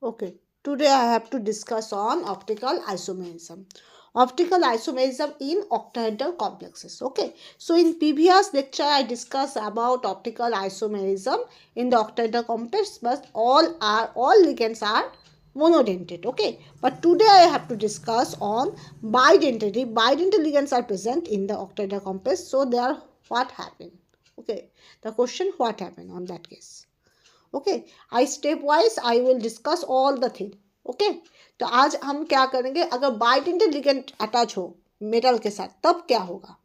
Okay, today I have to discuss on optical isomerism. Optical isomerism in octahedral complexes. Okay, so in previous lecture I discussed about optical isomerism in the octahedral complex, but all ligands are monodentate. Okay, but today I have to discuss on bidentate. Bidentate ligands are present in the octahedral complex. So there, what happened? Okay, the question, what happened on that case? Okay I step wise I will discuss all the thing okay. तो आज हम क्या करेंगे, अगर bidentate ligand attach हो metal के साथ तब क्या होगा,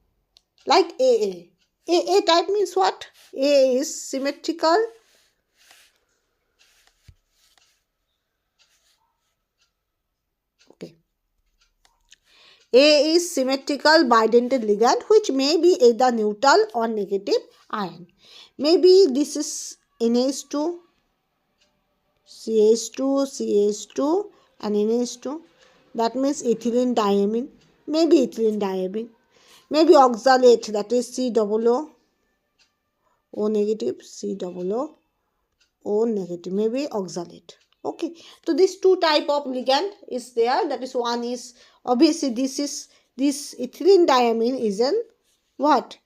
like a type means what, A is symmetrical okay, A is symmetrical bidentate ligand which may be either neutral or negative ion. Maybe this is NH2, CH2, CH2 and NH2. That means ethylene diamine. Maybe ethylene diamine. Maybe oxalate, that is C double O negative, C double O negative. Maybe oxalate. Okay. So these two type of ligand is there. That is, one is obviously this ethylene diamine is an what?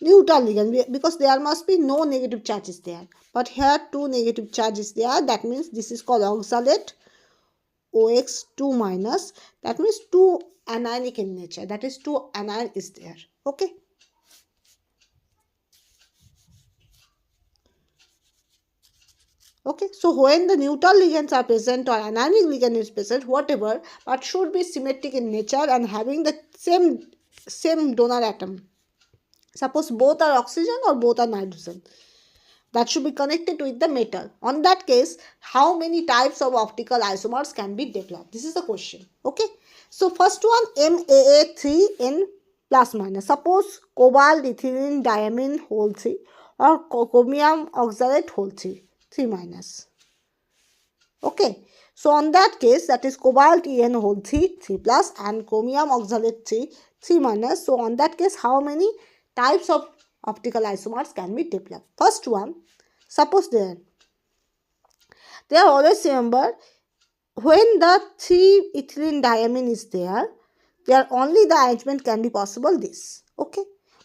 Neutral ligand, because there must be no negative charges there. But here two negative charges there. That means this is called oxalate, OX2 minus. That means 2 anionic in nature. That is 2 anion is there. Okay. Okay. So when the neutral ligands are present or anionic ligand is present, whatever, but should be symmetric in nature and having the same donor atom. Suppose both are oxygen or both are nitrogen, that should be connected with the metal. On that case, how many types of optical isomers can be developed? This is the question. Okay. So first one, MAA3N plus minus. Suppose cobalt ethylene diamine whole 3 or chromium oxalate whole 3 minus. Okay. So on that case, that is cobalt En whole 3 plus and chromium oxalate 3 minus. So on that case, how many types of optical isomers can be developed? First one, suppose there always remember, when the 3 ethylene diamine is there only the arrangement can be possible this. Okay,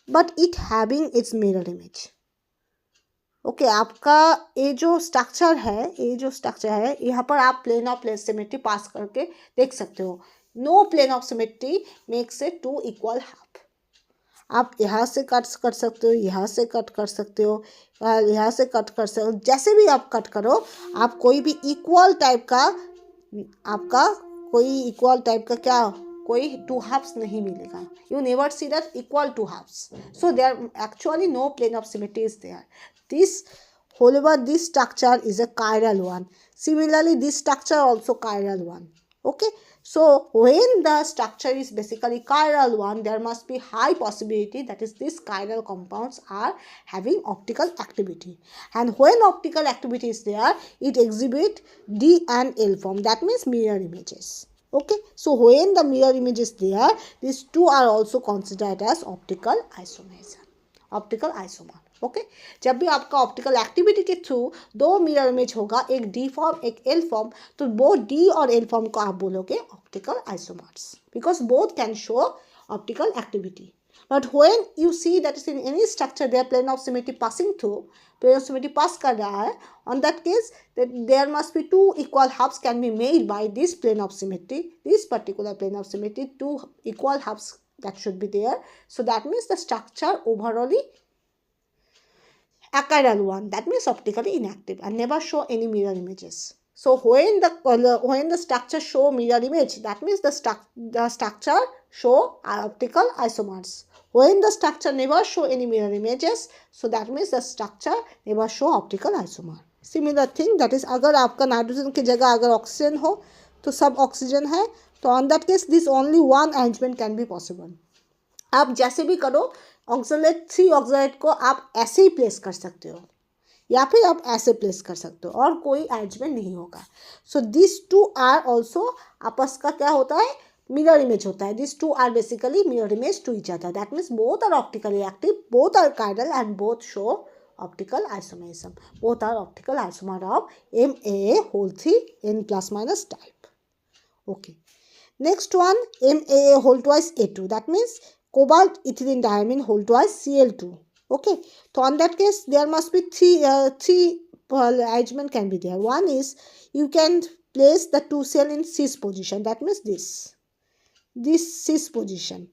but it having its mirror image. Okay आपका ये जो structure है यहाँ पर आप plane of symmetry पास करके देख सकते हो. No plane of symmetry makes a two equal half. आप यहाँ से कट कर सकते हो, यहाँ से कट कर सकते हो, यहाँ से कट कर सकते हो. जैसे भी आप कट करो, आप कोई भी इक्वल टाइप का आपका क्या कोई टू हाफ्स नहीं मिलेगा. You never see that equal two halves. So there actually no plane of symmetry is there. However, this structure is a chiral one. Similarly, this structure also chiral one. Okay. So when the structure is basically chiral one, there must be high possibility that is these chiral compounds are having optical activity. And when optical activity is there, it exhibit D and L form. That means mirror images. Okay. So when the mirror image is there, these two are also considered as optical isomerism. Optical isomer. Okay. जब भी आपका optical activity के through दो mirror image होगा, एक D form एक L form, तो both D और एल फॉर्म को आप बोलोगे optical isomers, because both can show optical activity. But when you see that is in any structure there plane of symmetry passing through, plane of symmetry pass कर रहा है, on that case there must be to equal halves can be made by this plane of symmetry, this particular plane of symmetry, two equal halves that should be there. So that means the structure overall achiral one, that means optically inactive and never show any mirror images. So when the structure show mirror image, that means the structure show optical isomers. When the structure never show any mirror images, so that means the structure never show optical isomer. Similar thing, that is अगर आपका nitrogen की जगह अगर oxygen हो तो सब oxygen है, तो on that case this only one arrangement can be possible. आप जैसे भी करो, ऑक्सलेट 3 ऑक्सलेट को आप ऐसे ही प्लेस कर सकते हो या फिर आप ऐसे प्लेस कर सकते हो और कोई अरेंजमेंट नहीं होगा. So this two are also आपस का क्या होता है, मिरर इमेज होता है. This two are basically mirror image to each other. That means both are optically active, both are chiral and both show optical isomerism. Both are optical isomer of MAA whole 3 N plus minus type. Okay. Next one, MAA whole twice A2. That means cobalt ethylene diamine whole twice Cl2. Okay. So on that case, there must be three arrangement can be there. One is you can place the 2 cell in cis position. That means this cis position.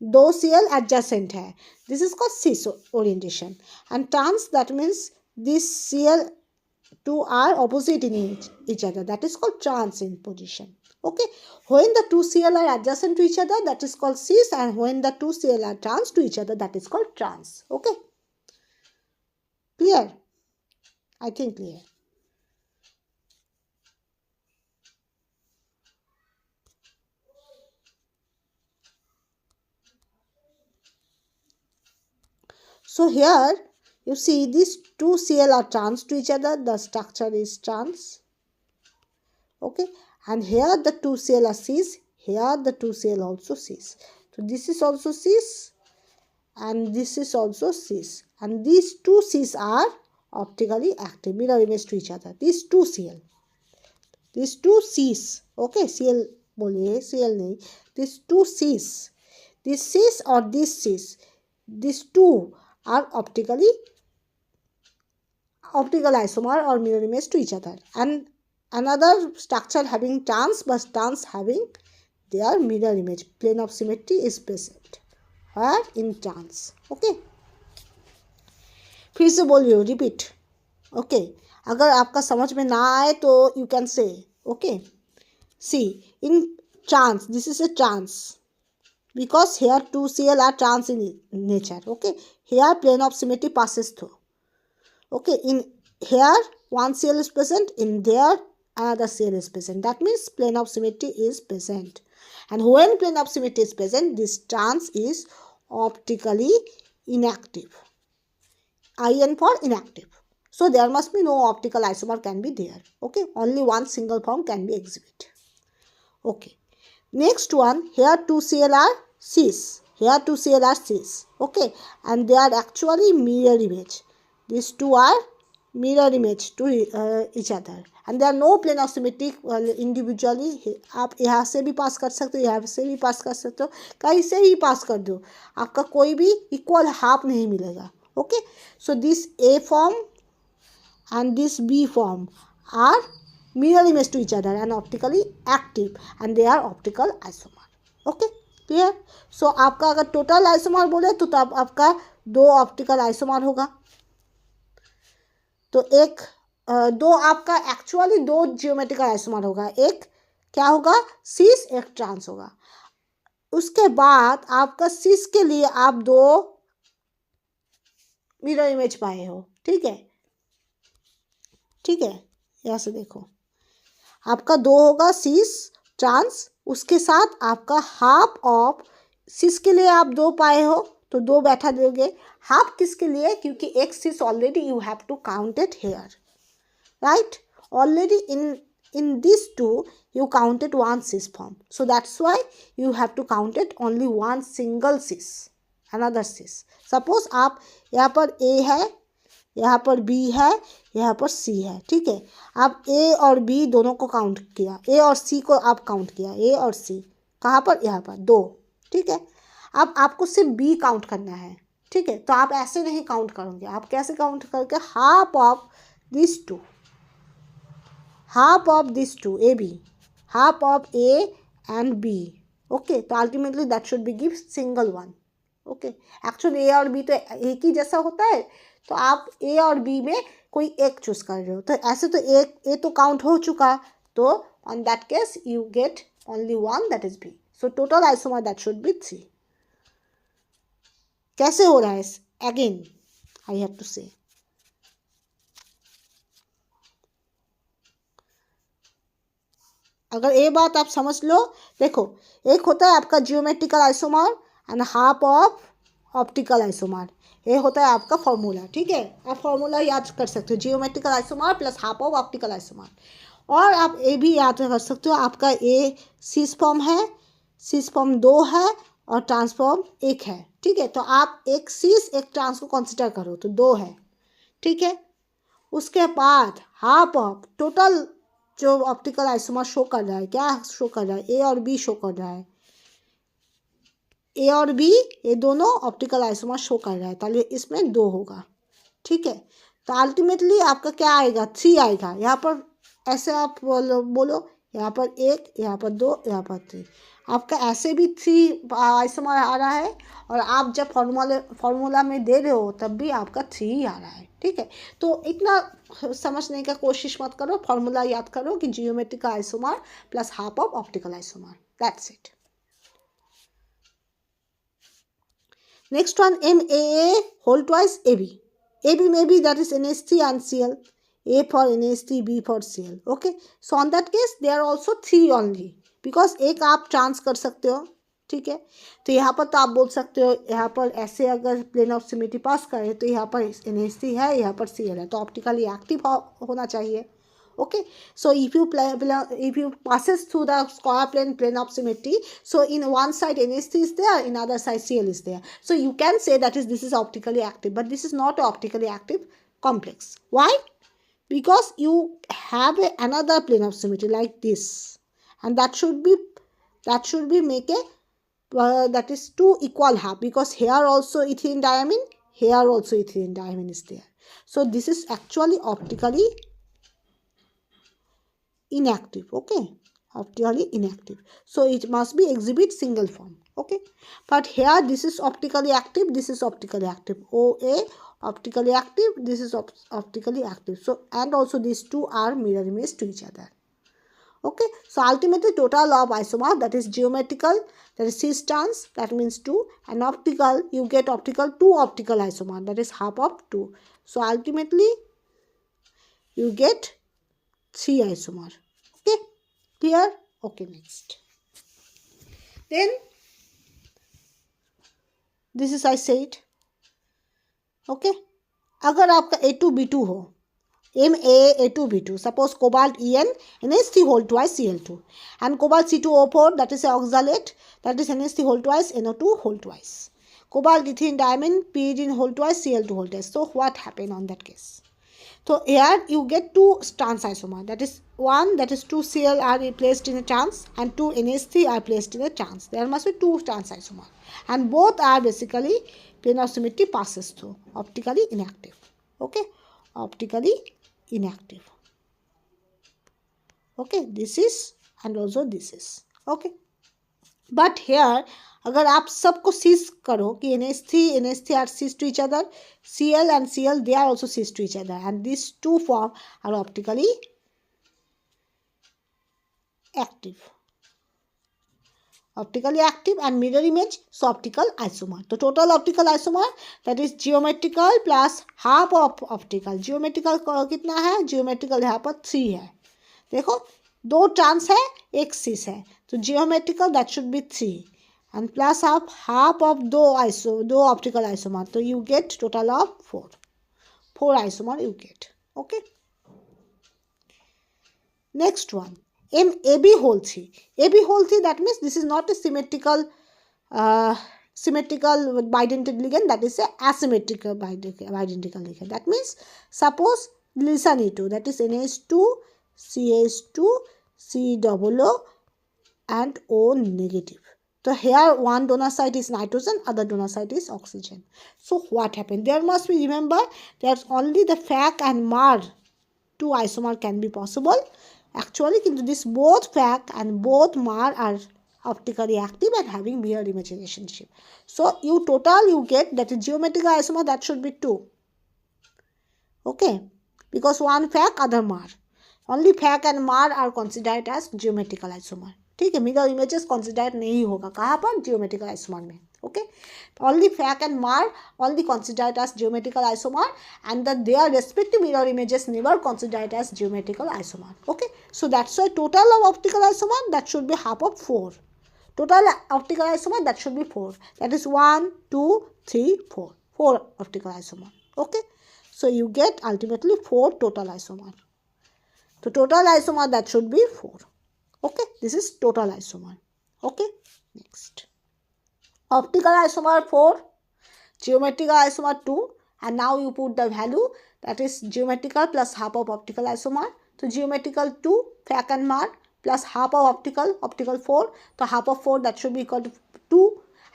दो Cl adjacent है. This is called cis orientation. And trans, that means this Cl2 are opposite in each other. That is called trans in position. Okay. When the 2 Cl are adjacent to each other, that is called cis, and when the 2 Cl are trans to each other, that is called trans. Okay. Clear? I think clear. So here you see these 2 Cl are trans to each other. The structure is trans. Okay. And here the 2 Cl are cis. Here the 2 Cl also cis. So this is also cis. And this is also cis. And these 2 cis are optically active. Mirror image to each other. These 2 Cl. These 2 cis. Okay. Cl बोलिए Cl नहीं. These 2 cis. This cis or this cis. These two are optical isomer or mirror image to each other, and another structure having trans, but trans having their mirror image. Plane of symmetry is present where in trans. Okay. फिर से बोलियो, repeat. Okay. अगर आपका समझ में ना आए तो you can say. Okay. See in trans, this is a trans. Because here 2 Cl are trans in nature. Okay. Here plane of symmetry passes through. Okay. In here 1 Cl is present. In there another Cl is present. That means plane of symmetry is present. And when plane of symmetry is present, this trans is optically inactive. IN for inactive. So there must be no optical isomer can be there. Okay. Only one single form can be exhibited. Okay. Next one, here 2 Cl are cis. Here 2 Cl are cis. Okay. And they are actually mirror image. These two are mirror image to each other. And there are no plane of symmetry individually. आप यहाँ से भी पास कर सकते हो, यहाँ से भी पास कर सकते हो, कहीं से भी पास कर दो, आपका कोई भी इक्वल हाफ नहीं मिलेगा. Okay. So this A form and this B form are mirror image to each other and optically active, and they are optical isomer. Okay. Clear? So आपका अगर total isomer बोले तो तब आपका 2 optical isomer होगा. तो एक दो आपका एक्चुअली 2 जियोमेट्रिकल आइसोमर होगा. एक क्या होगा? सिस, एक ट्रांस होगा. उसके बाद आपका सिस के लिए आप 2 मिरर इमेज पाए हो. ठीक है. ठीक है. यहाँ से देखो, आपका 2 होगा सिस ट्रांस, उसके साथ आपका हाफ ऑफ सिस के लिए आप 2 पाए हो तो 2 बैठा दोगे. हाफ किसके लिए? क्योंकि एक cis already you have to count it here, right. Already in these 2 you counted 1 cis form, so that's why you have to count it only one single cis, another cis. Suppose आप यहाँ पर A है, यहाँ पर B है, यहाँ पर C है. ठीक है. आप A और B दोनों को काउंट किया, A और C को आप काउंट किया. A और C कहाँ पर? यहाँ पर 2. ठीक है. अब आपको सिर्फ B काउंट करना है. ठीक है. तो आप ऐसे नहीं काउंट करोगे. आप कैसे काउंट करके? Half of this 2, half of these 2, AB, half of A and B. Okay. तो ultimately that should be give single one. Okay. Actually A और B तो एक ही जैसा होता है, तो आप A और B में कोई एक चूज कर रहे हो. तो ऐसे तो एक A तो काउंट हो चुका, तो on that case you get only one, that is B. So total isomer that should be 3. कैसे हो रहा है? Again I have to say. अगर ये बात आप समझ लो. देखो, एक होता है आपका geometrical isomer and half of optical isomer. ये होता है आपका फॉर्मूला. ठीक है. आप फॉर्मूला याद कर सकते हो, geometrical isomer plus half of optical isomer. और आप ये भी याद कर सकते हो, आपका ए सिस फॉर्म है, सिस फॉर्म 2 है और ट्रांसफॉर्म 1 है. ठीक है. तो आप एक सिस एक ट्रांस को कंसिडर करो तो 2 है. ठीक है। उसके बाद हाफ ऑफ टोटल जो ऑप्टिकल आइसोमर शो कर रहा है, क्या शो कर रहा है, ए और बी शो कर रहा है, ए और बी ये दोनों ऑप्टिकल आइसोमर शो कर रहा है, ताले इसमें 2 होगा, ठीक है। तो अल्टीमेटली आपका क्या आएगा, 3 आएगा। यहाँ पर ऐसे आप बोलो यहाँ पर 1, यहाँ पर 2, यहाँ पर 3, आपका ऐसे भी 3 आइसोमर आ रहा है, और आप जब फॉर्मूला में दे रहे हो तब भी आपका 3 ही आ रहा है, ठीक है। तो इतना समझने का कोशिश मत करो, फॉर्मूला याद करो कि geometrical isomer plus half of optical isomer, that's it. Next one, MAA whole twice AB. AB maybe that is NH3 and Cl. A for NH3, B for Cl. Okay. So on that case, they are also 3 only. Because एक आप trans कर सकते हो, ठीक है। तो यहाँ पर तो आप बोल सकते हो, यहाँ पर ऐसे अगर प्लेन ऑफ सिमेट्री पास करे तो यहाँ पर NH3 है, यहाँ पर Cl है, तो ऑप्टिकली एक्टिव होना चाहिए। Okay, so if you passes through the square plane of symmetry, so in one side NH3 is there, in other side Cl is there, so you can say that this is optically active, but this is not an optically active complex. Why? Because you have another plane of symmetry like this, and that should be make a that is 2 equal half, because here also ethylene diamine, here also ethylene diamine is there, so this is actually optically inactive. Okay, optically inactive, so it must be exhibit single form. Okay, but here this is optically active, this is optically active, OA optically active, this is optically active, so and also these two are mirror image to each other. Okay, so ultimately total of isomer, that is geometrical, that is cis trans, that means 2, and optical you get optical 2 optical isomer, that is half of 2, so ultimately you get 3 isomer. Okay, clear? Okay, next. Then this is I said. Okay, अगर आपका A2B2 हो, MAA2B2, suppose cobalt En NH3 whole twice Cl2, and cobalt C2O4, that is an oxalate, that is NH3 whole twice NO2 whole twice, cobalt ethylene diamine pyridine whole twice Cl2 whole twice. So what happened on that case? So here you get 2 trans isomer, that is 1, that is 2 Cl are placed in a trans, and 2 NH3 are placed in a trans. There must be 2 trans isomer, and both are basically plane of symmetry passes through, optically inactive. Okay, optically inactive. Okay, this is and also this is. Okay, but here अगर आप सबको cis करो कि NH3 are cis to each other, Cl and Cl they are also cis to each other, and these two form are optically active. Optically active and mirror image, so optical isomer. तो total optical isomer, that is geometrical plus half of optical. Geometrical कितना है? Geometrical यहाँ पर 3 है. देखो 2 trans है, 1 cis है, तो geometrical that should be 3, and plus of half of 2 optical isomer, so you get total of 4 isomer you get. Okay, next one, MAB whole 3. AB whole 3, that means this is not a symmetrical bidentate ligand, that is a asymmetrical bidentate ligand. That means suppose listen E2, that is NH2 CH2 COO and O negative. So here one donor site is nitrogen, other donor site is oxygen. So what happened? There must be, remember, there's only the FAC and MAR 2 isomer can be possible. Actually, this both FAC and both MAR are optically active and having mirror image relationship. So you get that is geometrical isomer, that should be 2. Okay, because one FAC, other MAR. Only FAC and MAR are considered as geometrical isomer. ठीक है, mirror images consider नहीं होगा कहाँ पर? Geometrical isomer में. Okay, only FAC and MAR only considered as geometrical isomer, and that their respective mirror images never considered as geometrical isomer. Okay, so that's why total of optical isomer, that should be half of 4. Total optical isomer, that should be 4. That is 1, 2, 3, 4. 4 optical isomer. Okay, so you get ultimately 4 total isomer. So total isomer, that should be 4. Okay, this is total isomer. Okay, next. Optical isomer 4, geometrical isomer 2, and now you put the value, that is geometrical plus half of optical isomer. So geometrical 2 second mark plus half of optical 4, so half of 4, that should be equal to 2,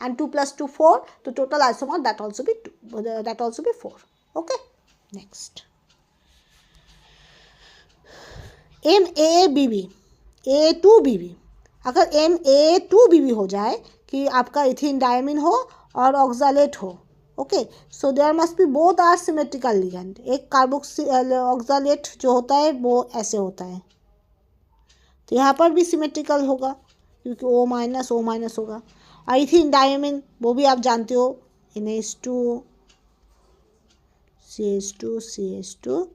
and 2 plus 2 4, the total isomer that also be 2, that also be 4. Okay, next MAABB A2BB, अगर MA2BB हो जाए कि आपका इथिन diamine हो और oxalate हो, okay, so there must be both are symmetrical ligand. एक carboxyl oxalate जो होता है वो ऐसे होता है, तो यहाँ पर भी सिमेट्रिकल होगा क्योंकि O माइनस होगा. और इथिन डायमीन वो भी आप जानते हो, NH2 CH2 CH2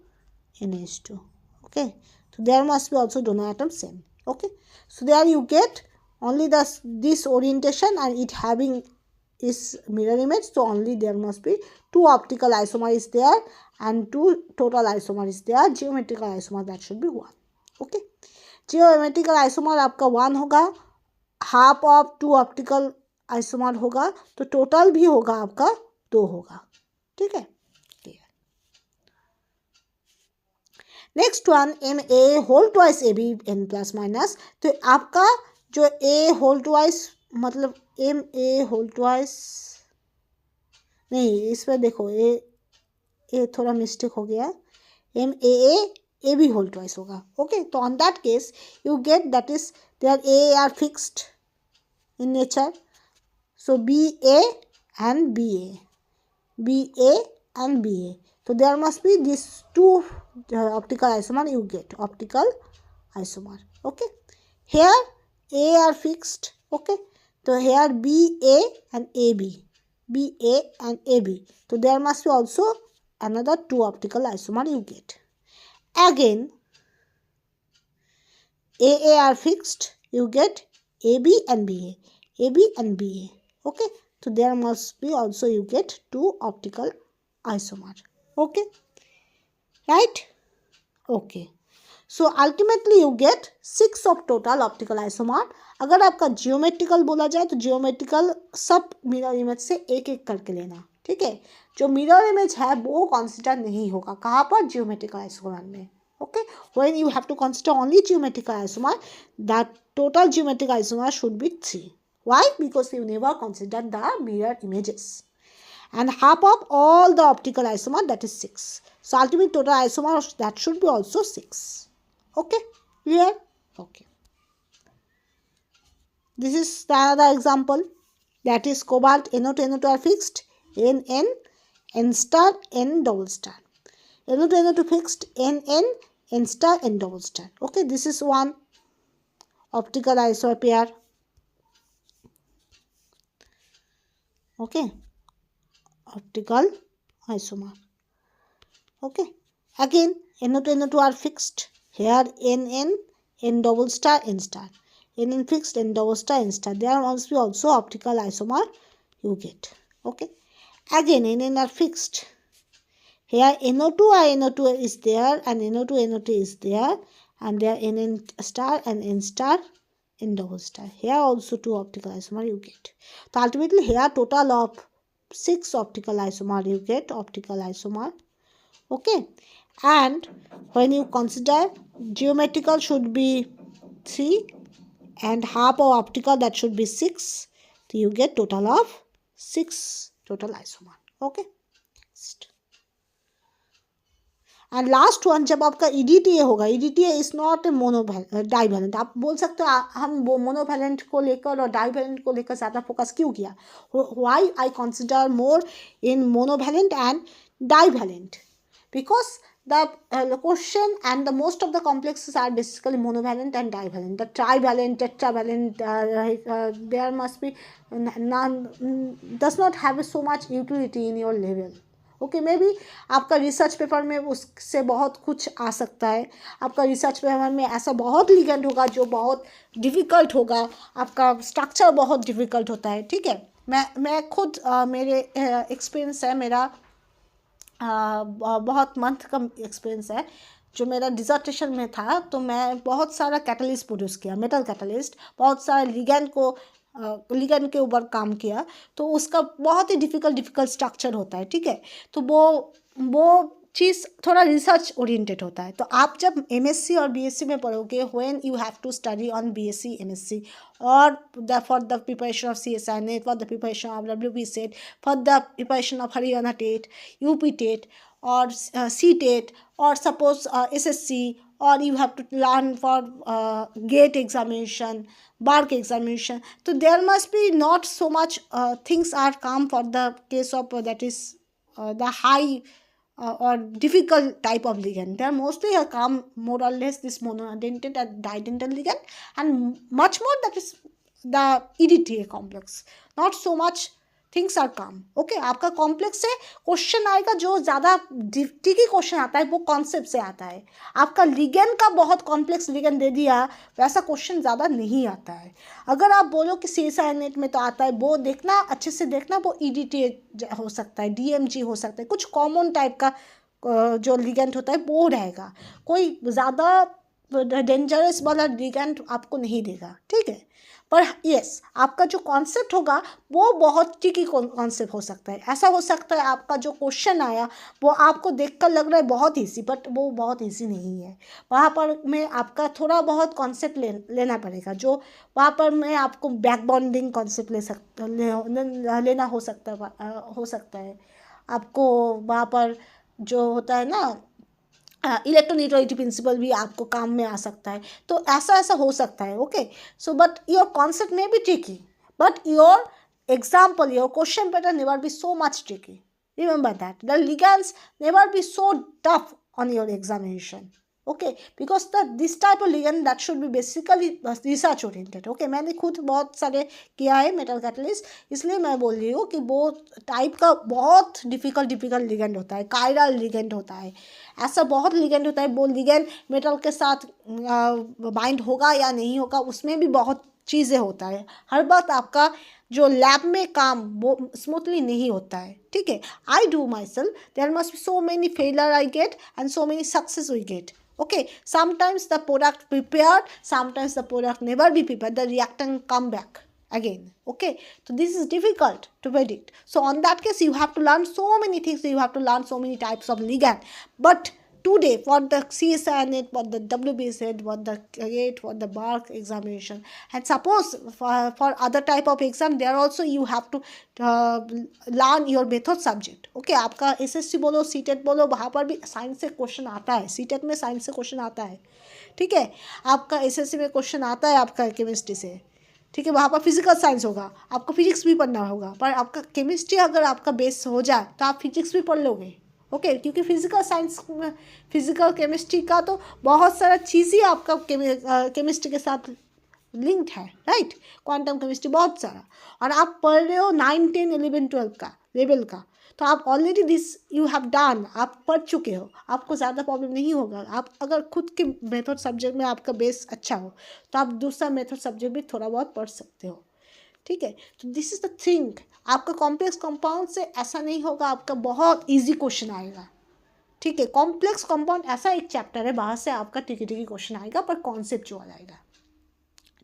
NH2, okay, so there must be also donor atom same. Okay, so there you get only this orientation and it having is mirror image, so only there must be 2 optical isomer is there and 2 total isomer is there. Geometrical isomer that should be 1. Okay, geometrical isomer आपका 1 होगा, half of 2 optical isomer होगा, तो total भी होगा आपका 2 होगा. ठीक है, next one MA whole twice AB N plus minus. तो आपका जो A होल ट्वाइस मतलब MA होल ट्वाइस नहीं, इस पर देखो ए थोड़ा मिस्टेक हो गया, MAA AB होल ट्वाइस होगा. ओके, तो on that case you get that is there A are fixed in nature, so BA and BA and BA. So there must be these 2 optical isomer you get, optical isomer. Okay, here A are fixed. Okay, so here BA and AB, BA and AB. So there must be also another 2 optical isomer you get. Again AA are fixed, you get AB and BA, AB and BA. Okay, so there must be also you get 2 optical isomer. Okay, right? Okay, so ultimately you get 6 of total optical isomer. अगर आपका geometrical बोला जाए तो geometrical सब mirror image से एक एक करके लेना. ठीक है, जो मिरर इमेज है वो कंसीडर नहीं होगा. कहाँ पर? जियोमेट्रिकल आइसोमर में. Okay, when you have to consider only geometrical isomer, that total geometric isomer should be 3. Why? Because you never considered the mirror images. And half of all the optical isomer, that is 6. So ultimate total isomer that should be also 6. Okay, clear? Okay. This is another example, that is cobalt NO2 NO2 are fixed, NN N star N double star. NO2 NO2 fixed, NN N star N double star. Okay, this is one optical isomer pair. Okay, optical isomer. Okay, again NO2 NO2 are fixed, here NN N double star N star, NN fixed N double star N star. There must be also optical isomer you get. Okay, again NN are fixed, here NO2 NO2 is there and NO2 NO2 is there, and there NN star and N star N double star. Here also 2 optical isomer you get. So ultimately here total of 6 optical isomer you get, optical isomer. Okay, and when you consider geometrical should be 3 and half of optical, that should be 6, so you get total of 6 total isomer. Okay, and last one जब आपका EDTA होगा, EDTA is not a divalent. आप बोल सकते हो हम वो monovalent को लेकर और डाइवैलेंट को लेकर ज़्यादा फोकस क्यों किया. Why I consider more in monovalent and divalent, because the question and the most of the complexes are basically monovalent and divalent. The trivalent, tetravalent, there must be none, does not have so much utility in your level. Okay, may be आपका research paper में उससे बहुत कुछ आ सकता है. आपका research paper में ऐसा बहुत लिगेंड होगा जो बहुत डिफ़िकल्ट होगा, आपका स्ट्रक्चर बहुत डिफ़िकल्ट होता है. ठीक है, मैं खुद मेरे एक्सपीरियंस है, मेरा बहुत मंथ का एक्सपीरियंस है. जो मेरा डिसर्टेशन में था तो मैं बहुत सारा कैटलिस्ट प्रोड्यूस किया, मेटल कैटलिस्ट, बहुत सारे लिगेंड को लिगेंड के ऊपर काम किया तो उसका बहुत ही डिफ़िकल्ट स्ट्रक्चर होता है, ठीक है। तो वो चीज़ थोड़ा रिसर्च ओरिएंटेड होता है। तो आप जब एमएससी और बीएससी में पढ़ोगे, when you have to study on BSc MSc और for the preparation of CSI NET, for the preparation of WB SET, for the preparation of Haryana TET, UP TET or CTET or suppose SSC, or you have to learn for GATE examination, BARC examination. So there must be not so much things are come for the case of that is the high or difficult type of ligand. They are mostly come more or less this monodentate and didentate ligand, and much more that is the EDTA complex. Not so much things are come. Okay, आपका complex से question आएगा, जो ज़्यादा tricky question आता है वो concept से आता है। आपका लिगेंड का बहुत कॉम्प्लेक्स लिगेंड दे दिया, वैसा क्वेश्चन ज़्यादा नहीं आता है। अगर आप बोलो कि सीएसआई नेट में तो आता है, वो देखना अच्छे से देखना, वो ईडीटी हो सकता है, डीएमजी हो सकता है, कुछ कॉमन टाइप का जो लिगेंड होता है वो रहेगा। कोई ज़्यादा डेंजरस वाला लिगेंड आपको नहीं देगा, ठीक है। पर यस, आपका जो कॉन्सेप्ट होगा वो बहुत ट्रिकी कॉन्सेप्ट हो सकता है। ऐसा हो सकता है आपका जो क्वेश्चन आया वो आपको देखकर लग रहा है बहुत ईजी, बट वो बहुत ईजी नहीं है। वहाँ पर में आपका थोड़ा बहुत कॉन्सेप्ट लेना पड़ेगा, जो वहाँ पर में आपको बैक बॉन्डिंग कॉन्सेप्ट लेना हो सकता है। आपको वहाँ पर जो होता है ना इलेक्ट्रोन्यूट्रलिटी प्रिंसिपल भी आपको काम में आ सकता है। तो ऐसा हो सकता है। Okay, so but your concept में be tricky, but your example, your question pattern never be so much tricky. Remember that the ligands never be so tough on your examination. Okay, because this type of ligand that should be basically research oriented. Okay, मैंने खुद बहुत सारे किया है metal catalyst, इसलिए मैं बोल रही हूँ कि वो टाइप का बहुत डिफिकल्ट लिगेंड होता है, कायरल लिगेंड होता है, ऐसा बहुत लिगेंड होता है। वो लिगेंड मेटल के साथ बाइंड होगा या नहीं होगा, उसमें भी बहुत चीज़ें होता है। हर बात आपका जो लैब में काम वो स्मूथली नहीं होता है, ठीक है। I do myself, there must be so many failure I get and so many success we get. Okay, sometimes the product prepared, sometimes the product never be prepared, the reactant come back again. Okay, so this is difficult to predict. So on that case you have to learn so many things, you have to learn so many types of ligand. But today for the CSI net, for the WBZ, for the GATE, for the BARC examination, and suppose for other type of exam there also you have to learn your method subject. Okay, आपका SSC बोलो, CTET बोलो, वहाँ पर भी science से question आता है, CTET में साइंस से क्वेश्चन आता है, ठीक है। आपका SSC में क्वेश्चन आता है आपका केमिस्ट्री से, ठीक है। वहाँ पर फिजिकल साइंस होगा, आपको फिजिक्स भी पढ़ना होगा, पर आपका केमिस्ट्री अगर आपका बेस हो जाए तो आप फिजिक्स भी पढ़ लोगे। ओके, क्योंकि फिजिकल साइंस फिजिकल केमिस्ट्री का तो बहुत सारा चीज़ ही आपका केमिस्ट्री के साथ लिंक्ड है, राइट। क्वांटम केमिस्ट्री बहुत सारा, और आप पढ़ रहे हो 9, 10, 11, 12 का लेवल का, तो आप already this you have done, आप पढ़ चुके हो, आपको ज़्यादा प्रॉब्लम नहीं होगा। आप अगर खुद के मेथड सब्जेक्ट में आपका बेस अच्छा हो तो आप दूसरा मेथड सब्जेक्ट भी थोड़ा बहुत पढ़ सकते हो, ठीक है। तो दिस इज़ द थिंग, आपका कॉम्प्लेक्स कंपाउंड से ऐसा नहीं होगा, आपका बहुत इजी क्वेश्चन आएगा, ठीक है। कॉम्प्लेक्स कंपाउंड ऐसा एक चैप्टर है, बाहर से आपका टिकी क्वेश्चन आएगा, पर कॉन्सेप्चुअल आएगा,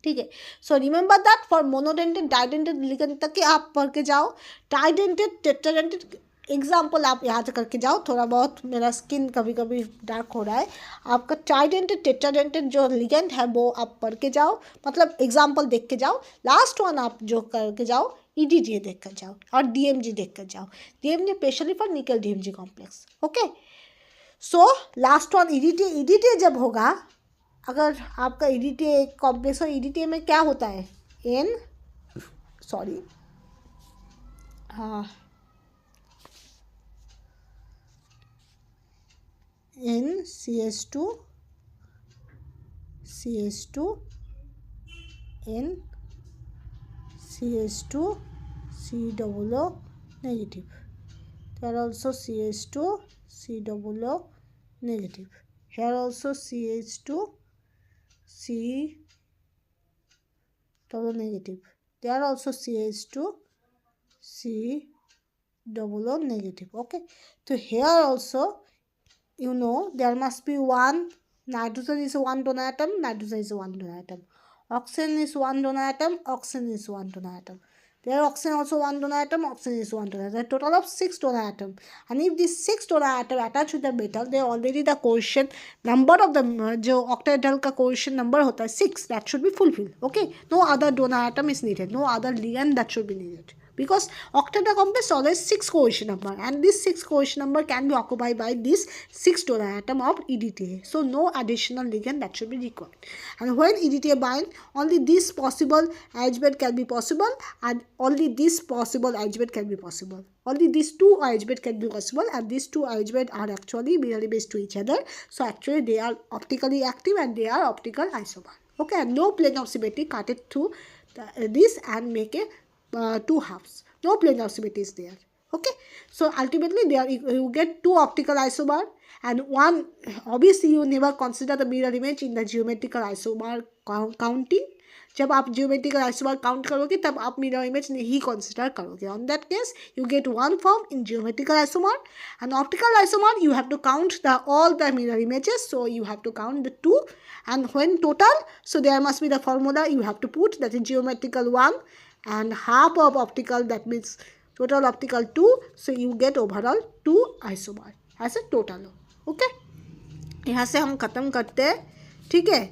ठीक है। So remember that for monodentate डाइडेंटेड ligand तक के आप पढ़ के जाओ। डाइडेंटेड टेट्राडेंटेड एग्जाम्पल आप याद करके जाओ। थोड़ा बहुत मेरा स्किन कभी कभी डार्क हो रहा है, आपका ट्राइडेंटेड टेट्राडेंटेड जो लिगेंड है वो आप पढ़ के जाओ, मतलब एग्जाम्पल देख के जाओ। लास्ट वन आप जो करके जाओ EDTA देख कर जाओ और DMG देख कर जाओ, DMG स्पेशली फॉर निकल DMG complex. Okay, so last one EDTA जब होगा, अगर आपका EDTA कॉम्प्लेक्स हो, EDTA में क्या होता है, NCH2 CH2 NCH2 COO negative. There also CH2 COO negative. Here also CH2 COO negative. There also CH2 COO negative. Okay, so here also you know there must be one nitrogen is one donor atom, nitrogen is one donor atom. Oxygen is one donor atom, oxygen is one donor atom. There oxygen also one donor atom, oxygen is one donor atom. A total of 6 donor atom. And if this 6 donor atom attach with the metal, they already the coefficient number of the जो octahedral का coefficient number होता है 6, that should be fulfilled. Okay, no other donor atom is needed, no other ligand that should be needed. Because octahedral complex always 6 coefficient number, and this 6 coefficient number can be occupied by this 6 donor atom of EDTA. So no additional ligand that should be required. And when EDTA bind, only this possible arrangement can be possible, and only this possible arrangement can be possible. Only these two arrangements can be possible, and these two arrangements are actually mirror image to each other. So actually they are optically active and they are optical isomer. Okay, and no plane of symmetry cut it through this and make a two halves. No plane of symmetry is there. Okay, so ultimately there you get two optical isomer, and one, obviously you never consider the mirror image in the geometrical isomer counting. जब आप geometrical isomer count करोगे तब आप mirror image नहीं consider करोगे. On that case you get one form in geometrical isomer, and optical isomer you have to count all the mirror images, so you have to count the two, and when total, so there must be the formula you have to put, that is geometrical 1 and half of optical, that means total optical 2, so you get overall 2 isomer as a total. Okay, यहाँ से हम ख़त्म करते हैं. ठीक है,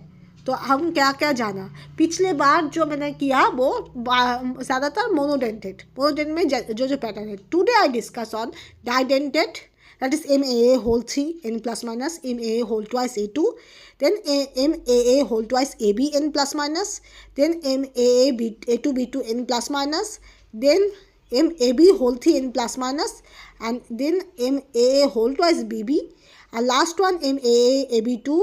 तो हम क्या क्या जाना. पिछले बार जो मैंने किया वो ज़्यादातर मोनोडेंटेड में जो पैटर्न है. Today I discuss on डाइडेंटेड, that is MAA whole 3 n plus minus, MAA whole twice A2, then MAA whole twice AB n plus minus, then MAA A2 B2 n plus minus, then MAB whole 3 n plus minus, and then MAA whole twice BB, and last one MAA AB2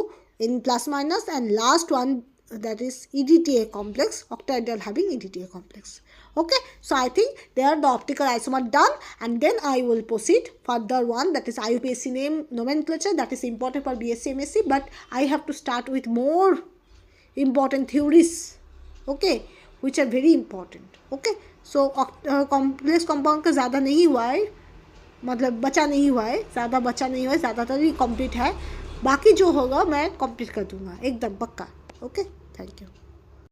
n plus minus, and last one, that is EDTA complex, octahedral having EDTA complex. Okay, so I think there the optical isomer done, and then I will proceed further one, that is IUPAC name nomenclature, that is important for BSc MSc, but I have to start with more important theories, okay, which are very important. Okay, so complex compound का ज़्यादा नहीं हुआ है, मतलब बचा नहीं हुआ है, ज़्यादा बचा नहीं हुआ है, ज़्यादातर ही कंप्लीट है. बाकी जो होगा मैं कंप्लीट कर दूँगा एकदम पक्का. Okay, thank you.